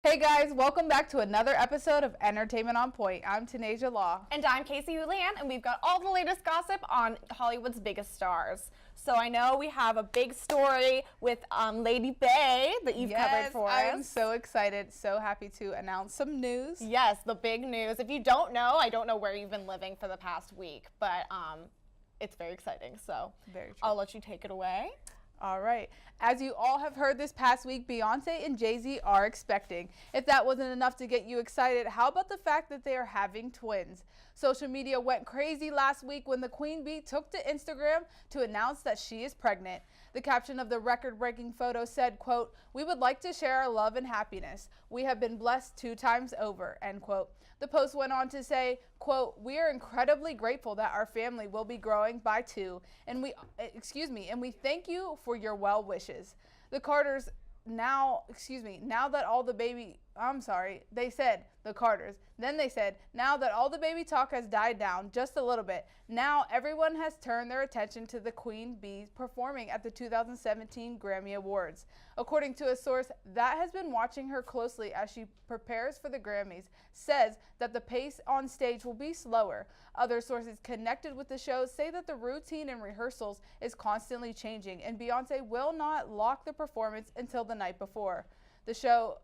Hey guys, welcome back to another episode of Entertainment on Point. I'm Tanasia Law. And I'm Casey Houlihan, and we've got all the latest gossip on Hollywood's biggest stars. So I know we have a big story with Lady Bay that you've covered for us. I'm so excited, so happy to announce some news. Yes, the big news. If you don't know, I don't know where you've been living for the past week, but it's very exciting. So Very true. I'll let you take it away. All right. As you all have heard this past week, Beyonce and Jay-Z are expecting. If that wasn't enough to get you excited, how about the fact that they are having twins? Social media went crazy last week when the Queen Bee took to Instagram to announce that she is pregnant. The caption of the record-breaking photo said, quote, "We would like to share our love and happiness. We have been blessed 2 times over," end quote. The post went on to say, quote, "We are incredibly grateful that our family will be growing by 2, and we thank you for your well wishes. The Carters they said, the Carters. Then they said, now that all the baby talk has died down just a little bit, now everyone has turned their attention to the Queen Bee performing at the 2017 Grammy Awards. According to a source that has been watching her closely as she prepares for the Grammys, says that the pace on stage will be slower. Other sources connected with the show say that the routine and rehearsals is constantly changing, and Beyonce will not lock the performance until the night before. The show,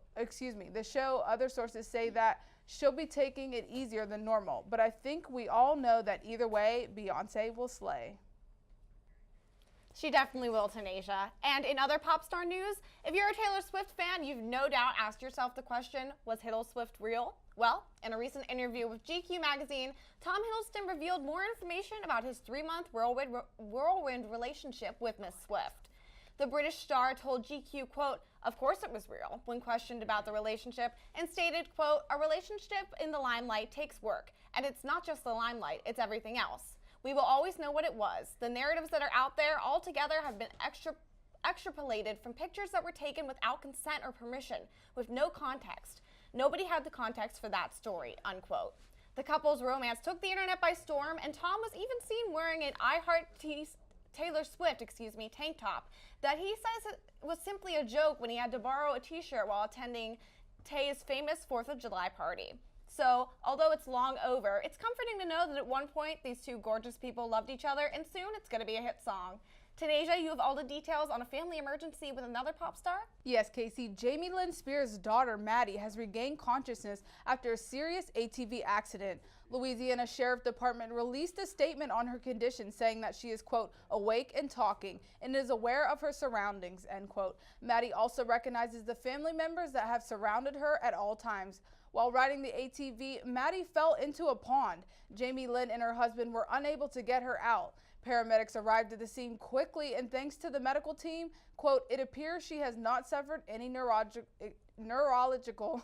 other sources say that she'll be taking it easier than normal, but I think we all know that either way, Beyonce will slay. She definitely will, Tanasia. And in other pop star news, if you're a Taylor Swift fan, you've no doubt asked yourself the question, was Taylor Swift real? Well, in a recent interview with GQ magazine, Tom Hiddleston revealed more information about his 3-month whirlwind relationship with Miss Swift. The British star told GQ, quote, "Of course it was real," when questioned about the relationship, and stated, quote, "A relationship in the limelight takes work, and it's not just the limelight, it's everything else. We will always know what it was. The narratives that are out there altogether have been extrapolated from pictures that were taken without consent or permission, with no context. Nobody had the context for that story," unquote. The couple's romance took the internet by storm, and Tom was even seen wearing an Taylor Swift tank top that he says was simply a joke when he had to borrow a t-shirt while attending Tay's famous 4th of July party. So, although it's long over, it's comforting to know that at one point these two gorgeous people loved each other, and soon it's going to be a hit song. Tanasia, you have all the details on a family emergency with another pop star? Yes, Casey. Jamie Lynn Spears' daughter, Maddie, has regained consciousness after a serious ATV accident. Louisiana Sheriff Department released a statement on her condition saying that she is, quote, awake and talking and is aware of her surroundings, end quote. Maddie also recognizes the family members that have surrounded her at all times. While riding the ATV, Maddie fell into a pond. Jamie Lynn and her husband were unable to get her out. Paramedics arrived at the scene quickly, and thanks to the medical team, quote, "It appears she has not suffered any neurological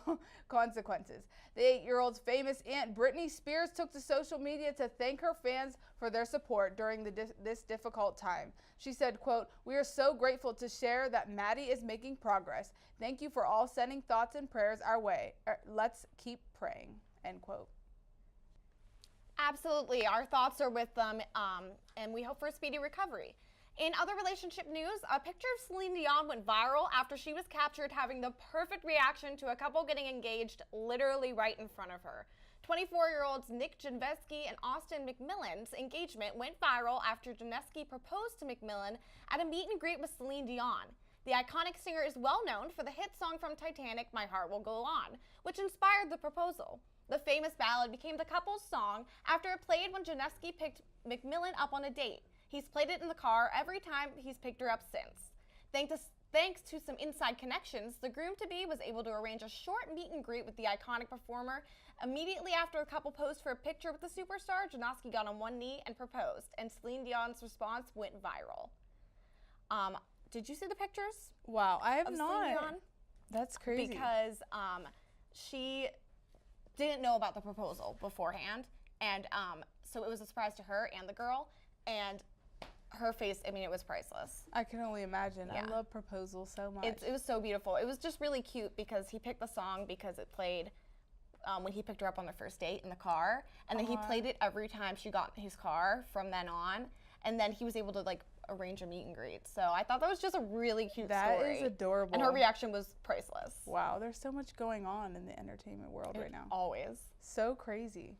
consequences." The 8-year-old's famous aunt, Britney Spears, took to social media to thank her fans for their support during this difficult time. She said, quote, "We are so grateful to share that Maddie is making progress. Thank you for all sending thoughts and prayers our way. Let's keep praying," end quote. Absolutely. Our thoughts are with them, and we hope for a speedy recovery. In other relationship news, a picture of Celine Dion went viral after she was captured having the perfect reaction to a couple getting engaged literally right in front of her. 24-year-olds Nick Janeski and Austin McMillan's engagement went viral after Janeski proposed to McMillan at a meet and greet with Celine Dion. The iconic singer is well known for the hit song from Titanic, "My Heart Will Go On," which inspired the proposal. The famous ballad became the couple's song after it played when Janeski picked McMillan up on a date. He's played it in the car every time he's picked her up since. Thanks to some inside connections, the groom-to-be was able to arrange a short meet and greet with the iconic performer. Immediately after a couple posed for a picture with the superstar, Janeski got on one knee and proposed, and Celine Dion's response went viral. Did you see the pictures? Wow, I have of not. Celine Dion? That's crazy. Because she didn't know about the proposal beforehand, and so it was a surprise to her and the girl, and her face, I mean, it was priceless. I can only imagine. Yeah. I love proposals so much. It was so beautiful. It was just really cute because he picked the song because it played when he picked her up on their first date in the car, and then he played it every time she got in his car from then on, and then he was able to like arrange a meet and greet. So I thought that was just a really cute That story. is adorable. And her reaction was priceless. Wow, there's so much going on in the entertainment world right now. Always. So crazy.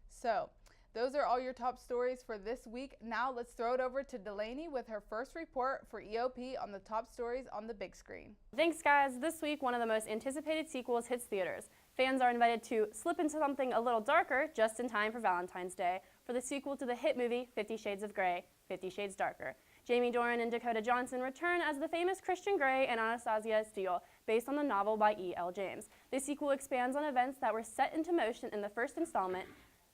So, those are all your top stories for this week. Now let's throw it over to Delaney with her first report for EOP on the top stories on the big screen. Thanks, guys. This week, one of the most anticipated sequels hits theaters. Fans are invited to slip into something a little darker just in time for Valentine's Day for the sequel to the hit movie 50 Shades of Grey, 50 Shades Darker. Jamie Dornan and Dakota Johnson return as the famous Christian Grey and Anastasia Steele, based on the novel by E.L. James. This sequel expands on events that were set into motion in the first installment.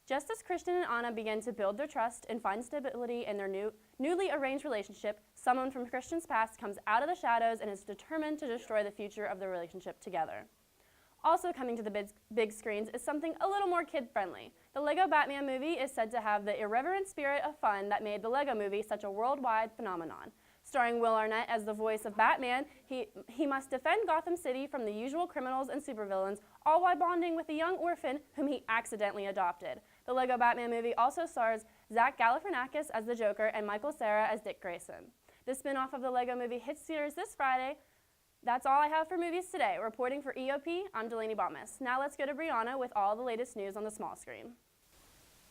Just as Christian and Anna begin to build their trust and find stability in their newly arranged relationship, someone from Christian's past comes out of the shadows and is determined to destroy the future of the relationship together. Also coming to the big screens is something a little more kid-friendly. The Lego Batman movie is said to have the irreverent spirit of fun that made the Lego movie such a worldwide phenomenon. Starring Will Arnett as the voice of Batman, he must defend Gotham City from the usual criminals and supervillains, all while bonding with a young orphan whom he accidentally adopted. The Lego Batman movie also stars Zach Galifianakis as the Joker and Michael Cera as Dick Grayson. The spin-off of the Lego movie hits theaters this Friday. That's all I have for movies today. Reporting for EOP, I'm Delaney Balmas. Now let's go to Brianna with all the latest news on the small screen.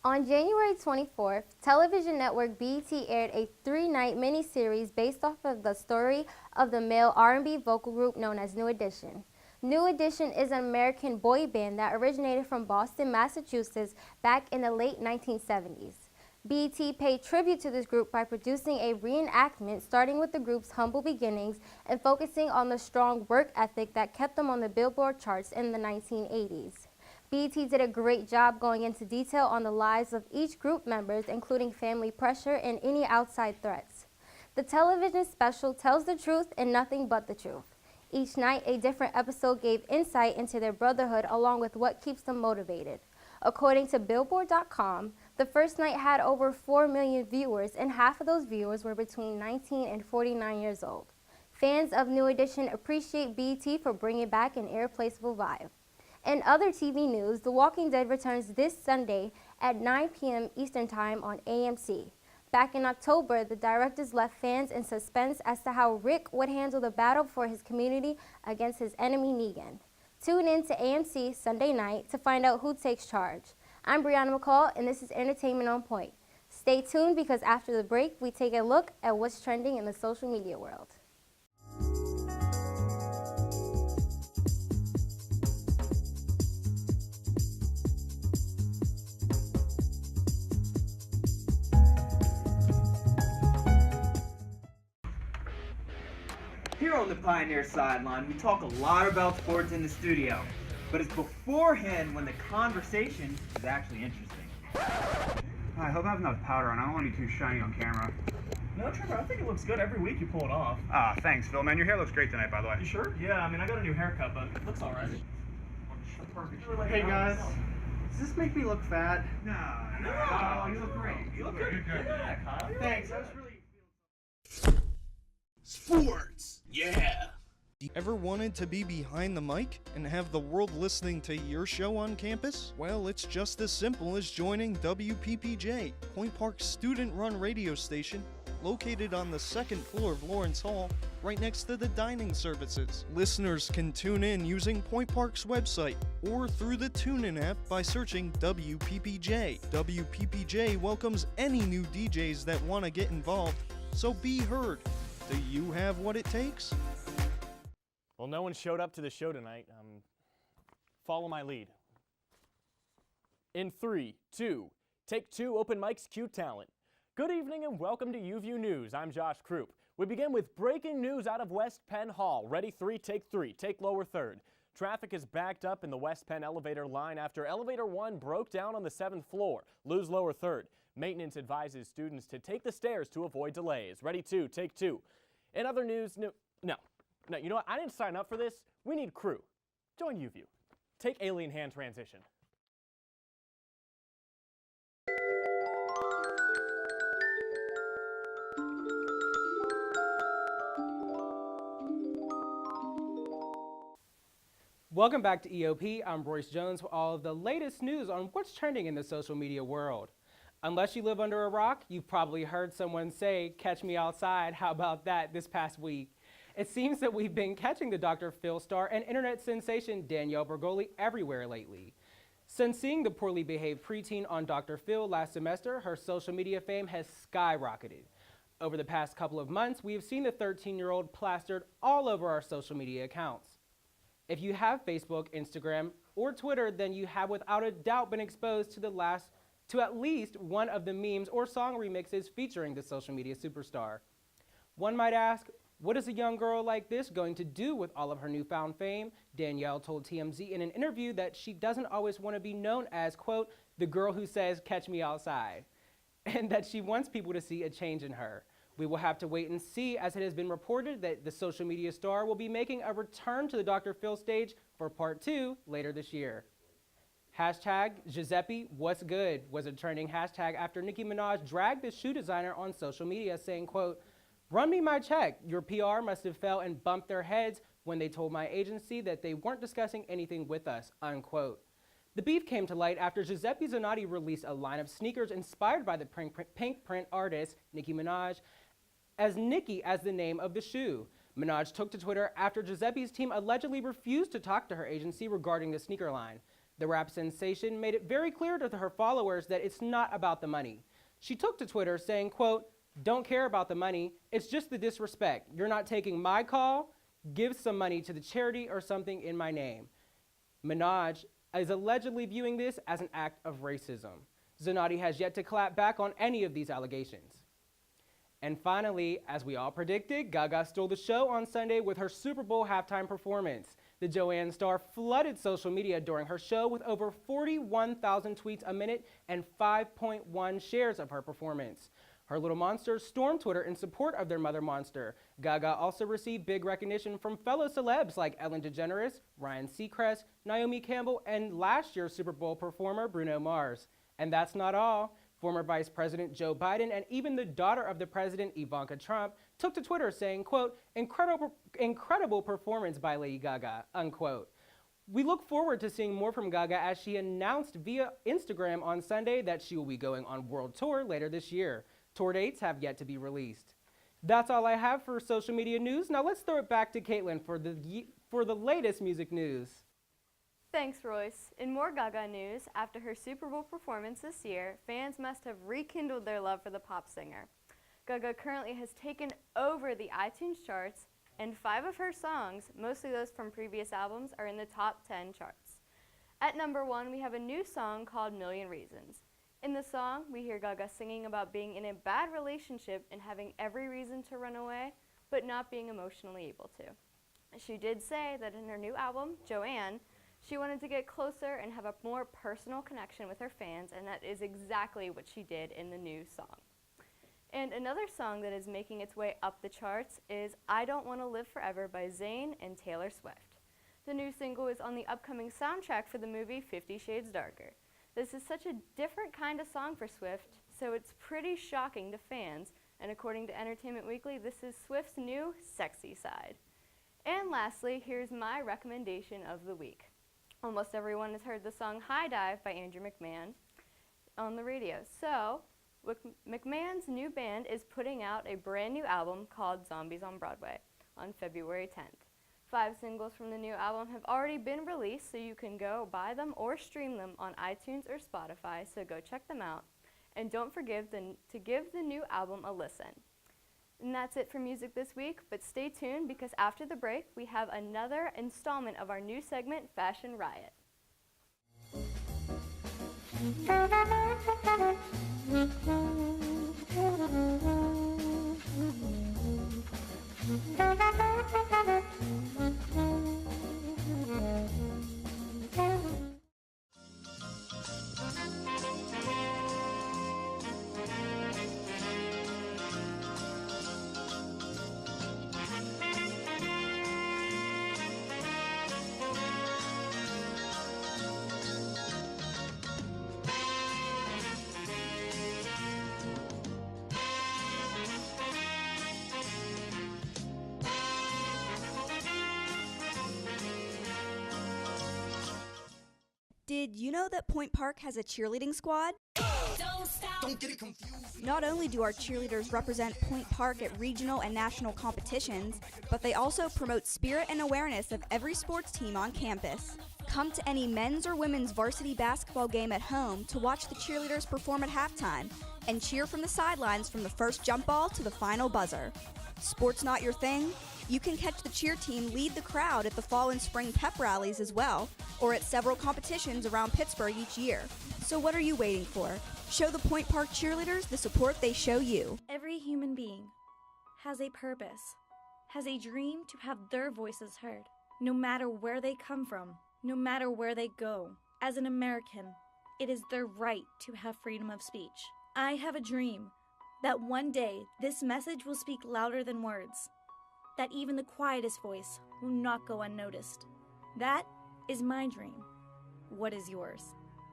On January 24th, television network BET aired a 3-night miniseries based off of the story of the male R&B vocal group known as New Edition. New Edition is an American boy band that originated from Boston, Massachusetts back in the late 1970s. BET paid tribute to this group by producing a reenactment starting with the group's humble beginnings and focusing on the strong work ethic that kept them on the Billboard charts in the 1980s. BET did a great job going into detail on the lives of each group members, including family pressure and any outside threats. The television special tells the truth and nothing but the truth. Each night, a different episode gave insight into their brotherhood along with what keeps them motivated. According to Billboard.com, the first night had over 4 million viewers, and half of those viewers were between 19 and 49 years old. Fans of New Edition appreciate BET for bringing back an irreplaceable vibe. In other TV news, The Walking Dead returns this Sunday at 9 p.m. Eastern Time on AMC. Back in October, the directors left fans in suspense as to how Rick would handle the battle for his community against his enemy Negan. Tune in to AMC Sunday night to find out who takes charge. I'm Brianna McCall, and this is Entertainment on Point. Stay tuned because after the break, we take a look at what's trending in the social media world. Here on the Pioneer Sideline, we talk a lot about sports in the studio, but it's beforehand when the conversation is actually interesting. I hope I have enough powder on. I don't want to be too shiny on camera. No, Trevor, I think it looks good every week you pull it off. Ah, thanks, Phil. Man, your hair looks great tonight, by the way. You sure? Yeah, I mean, I got a new haircut, but it looks alright. Hey, guys. Does this make me look fat? No, you look great. You look good. Yeah, Kyle. Thanks. I was really... Sports, yeah. Ever wanted to be behind the mic and have the world listening to your show on campus? Well, it's just as simple as joining WPPJ, Point Park's student-run radio station, located on the second floor of Lawrence Hall, right next to the dining services. Listeners can tune in using Point Park's website or through the TuneIn app by searching WPPJ. WPPJ welcomes any new DJs that want to get involved, so be heard. Do you have what it takes? Well, no one showed up to the show tonight. Follow my lead. In 3, 2, take 2, Open Mic's Q Talent. Good evening and welcome to UView News. I'm Josh Krupp. We begin with breaking news out of West Penn Hall. Ready, 3, take lower third. Traffic is backed up in the West Penn elevator line after elevator 1 broke down on the 7th floor. Lose lower third. Maintenance advises students to take the stairs to avoid delays. Ready, 2, take 2. In other news, no, you know what? I didn't sign up for this. We need crew. Join UView. Take alien hand transition. Welcome back to EOP. I'm Royce Jones with all of the latest news on what's trending in the social media world. Unless you live under a rock, you've probably heard someone say, "Catch me outside." How about that this past week? It seems that we've been catching the Dr. Phil star and internet sensation Danielle Bregoli everywhere lately. Since seeing the poorly behaved preteen on Dr. Phil last semester, her social media fame has skyrocketed. Over the past couple of months, we have seen the 13-year-old plastered all over our social media accounts. If you have Facebook, Instagram, or Twitter, then you have without a doubt been exposed to at least one of the memes or song remixes featuring the social media superstar. One might ask, what is a young girl like this going to do with all of her newfound fame? Danielle told TMZ in an interview that she doesn't always want to be known as, quote, the girl who says, "Catch me outside," and that she wants people to see a change in her. We will have to wait and see, as it has been reported that the social media star will be making a return to the Dr. Phil stage for part 2 later this year. Hashtag Giuseppe What's Good was a trending hashtag after Nicki Minaj dragged the shoe designer on social media saying, quote, "Run me my check. Your PR must have fell and bumped their heads when they told my agency that they weren't discussing anything with us," unquote. The beef came to light after Giuseppe Zanotti released a line of sneakers inspired by the pink print artist Nicki Minaj, as Nicki as the name of the shoe. Minaj took to Twitter after Giuseppe's team allegedly refused to talk to her agency regarding the sneaker line. The rap sensation made it very clear to her followers that it's not about the money. She took to Twitter saying, quote, "Don't care about the money, it's just the disrespect. You're not taking my call, give some money to the charity or something in my name." Minaj is allegedly viewing this as an act of racism. Zanotti has yet to clap back on any of these allegations. And finally, as we all predicted, Gaga stole the show on Sunday with her Super Bowl halftime performance. The Joanne star flooded social media during her show with over 41,000 tweets a minute and 5.1 shares of her performance. Her little monsters stormed Twitter in support of their mother monster. Gaga also received big recognition from fellow celebs like Ellen DeGeneres, Ryan Seacrest, Naomi Campbell, and last year's Super Bowl performer Bruno Mars. And that's not all. Former Vice President Joe Biden and even the daughter of the president, Ivanka Trump, took to Twitter saying, quote, incredible performance by Lady Gaga, unquote. We look forward to seeing more from Gaga as she announced via Instagram on Sunday that she will be going on world tour later this year. Tour dates have yet to be released. That's all I have for social media news. Now let's throw it back to Caitlin for the latest music news. Thanks, Royce. In more Gaga news, after her Super Bowl performance this year, fans must have rekindled their love for the pop singer. Gaga currently has taken over the iTunes charts, and 5 of her songs, mostly those from previous albums, are in the top 10 charts. At number 1, we have a new song called Million Reasons. In the song, we hear Gaga singing about being in a bad relationship and having every reason to run away, but not being emotionally able to. She did say that in her new album, Joanne, she wanted to get closer and have a more personal connection with her fans, and that is exactly what she did in the new song. And another song that is making its way up the charts is I Don't Want to Live Forever by Zayn and Taylor Swift. The new single is on the upcoming soundtrack for the movie 50 Shades Darker. This is such a different kind of song for Swift, so it's pretty shocking to fans, and according to Entertainment Weekly, this is Swift's new sexy side. And lastly, here's my recommendation of the week. Almost everyone has heard the song High Dive by Andrew McMahon on the radio. So, McMahon's new band is putting out a brand new album called Zombies on Broadway on February 10th. 5 singles from the new album have already been released, so you can go buy them or stream them on iTunes or Spotify, so go check them out. And don't forget to give the new album a listen. And that's it for music this week, but stay tuned because after the break, we have another installment of our new segment, Fashion Riot. Did you know that Point Park has a cheerleading squad? Don't Don't get it confused. Not only do our cheerleaders represent Point Park at regional and national competitions, but they also promote spirit and awareness of every sports team on campus. Come to any men's or women's varsity basketball game at home to watch the cheerleaders perform at halftime and cheer from the sidelines from the first jump ball to the final buzzer. Sports not your thing? You can catch the cheer team lead the crowd at the fall and spring pep rallies as well, or at several competitions around Pittsburgh each year. So what are you waiting for? Show the Point Park cheerleaders the support they show you. Every human being has a purpose, has a dream to have their voices heard, no matter where they come from, no matter where they go. As an American, it is their right to have freedom of speech. I have a dream that one day this message will speak louder than words, that even the quietest voice will not go unnoticed. That is my dream. What is yours?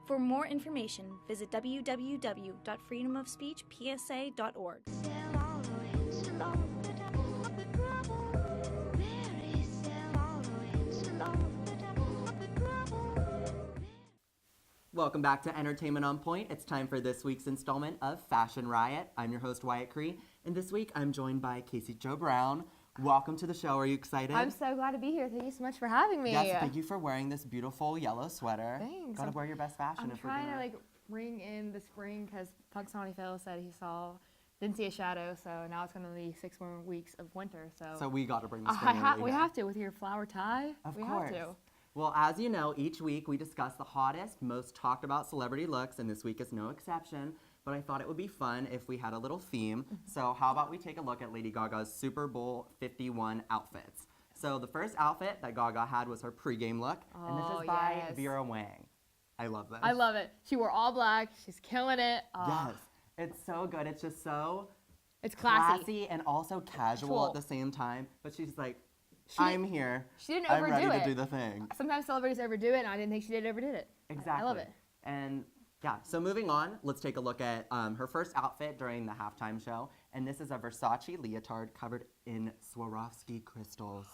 For more information, visit www.freedomofspeechpsa.org. Welcome back to Entertainment on Point. It's time for this week's installment of Fashion Riot. I'm your host, Wyatt Cree, and this week I'm joined by Casey Jo Brown. Welcome to the show. Are you excited? I'm so glad to be here. Thank you so much for having me. Yes, thank you for wearing this beautiful yellow sweater. Thanks. Gotta wear your best fashion. I'm trying to ring in the spring because Punxsutawney Phil said he didn't see a shadow, so now it's going to be 6 more weeks of winter. So we got to bring the spring in. We have to with your flower tie. Of course. Have to. Well, as you know, each week we discuss the hottest, most talked about celebrity looks, and this week is no exception. But I thought it would be fun if we had a little theme. So how about we take a look at Lady Gaga's Super Bowl 51 outfits. So the first outfit that Gaga had was her pregame look, and this is by Vera Wang. I love this. I love it. She wore all black. She's killing it. Yes, it's so good. It's just so it's classy and also casual at the same time. But she's like, I'm here. She didn't overdo it. I'm ready to do the thing. Sometimes celebrities overdo it, and I didn't think she overdid it. Exactly. I love it. And yeah, so moving on, let's take a look at her first outfit during the halftime show. And this is a Versace leotard covered in Swarovski crystals.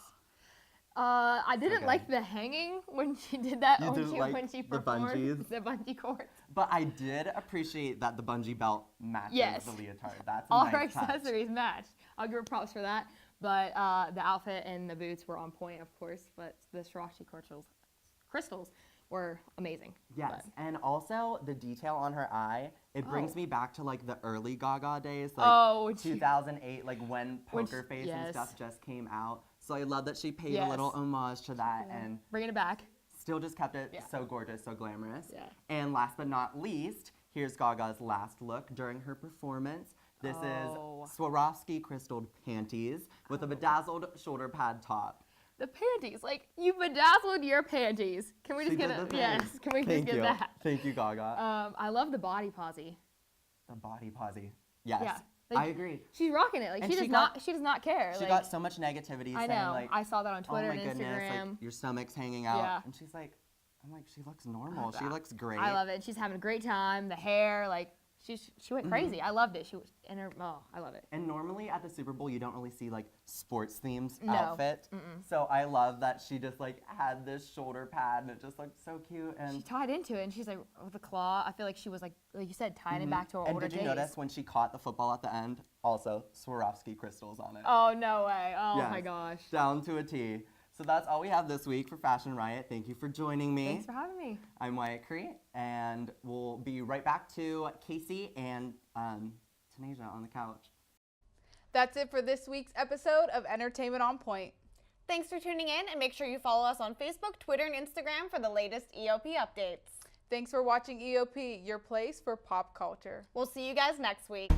I didn't like the hanging when she did that when she performed the bungee cords. But I did appreciate that the bungee belt matches the leotard. That's a all nice her accessories matched. I'll give her props for that. But the outfit and the boots were on point, of course. But the Swarovski crystals were amazing. Yes, and also the detail on her eye, it brings me back to like the early Gaga days, like 2008, like when Poker Face and stuff just came out. So I love that she paid a little homage to that and bringing it back. Still just kept it so gorgeous, so glamorous. Yeah. And last but not least, here's Gaga's last look during her performance. This is Swarovski crystaled panties with a bedazzled shoulder pad top. The panties, like you bedazzled your panties. Can we just get it? Yes. Can we just get that? Thank you, Gaga. I love the body posy. The body posy. Yes. Yeah. I agree. She's rocking it. Like she does not care. She got so much negativity. I know. I saw that on Twitter and Instagram. Goodness, like, your stomach's hanging out. Yeah. And she's like, I'm like, she looks normal. She looks great. I love it. She's having a great time. The hair, like. She went crazy. I loved it. She was in her. Oh, I love it. And normally at the Super Bowl, you don't really see like sports themes outfit. So I love that she just like had this shoulder pad and it just looked so cute. And she tied into it, and she's like with the claw. I feel like she was like you said, tying it back to her older days. And did you notice when she caught the football at the end? Also Swarovski crystals on it. Oh no way! Oh my gosh! Down to a T. So that's all we have this week for Fashion Riot. Thank you for joining me. Thanks for having me. I'm Wyatt Cree, and we'll be right back to Casey and Tanasia on the couch. That's it for this week's episode of Entertainment on Point. Thanks for tuning in, and make sure you follow us on Facebook, Twitter, and Instagram for the latest EOP updates. Thanks for watching EOP, your place for pop culture. We'll see you guys next week.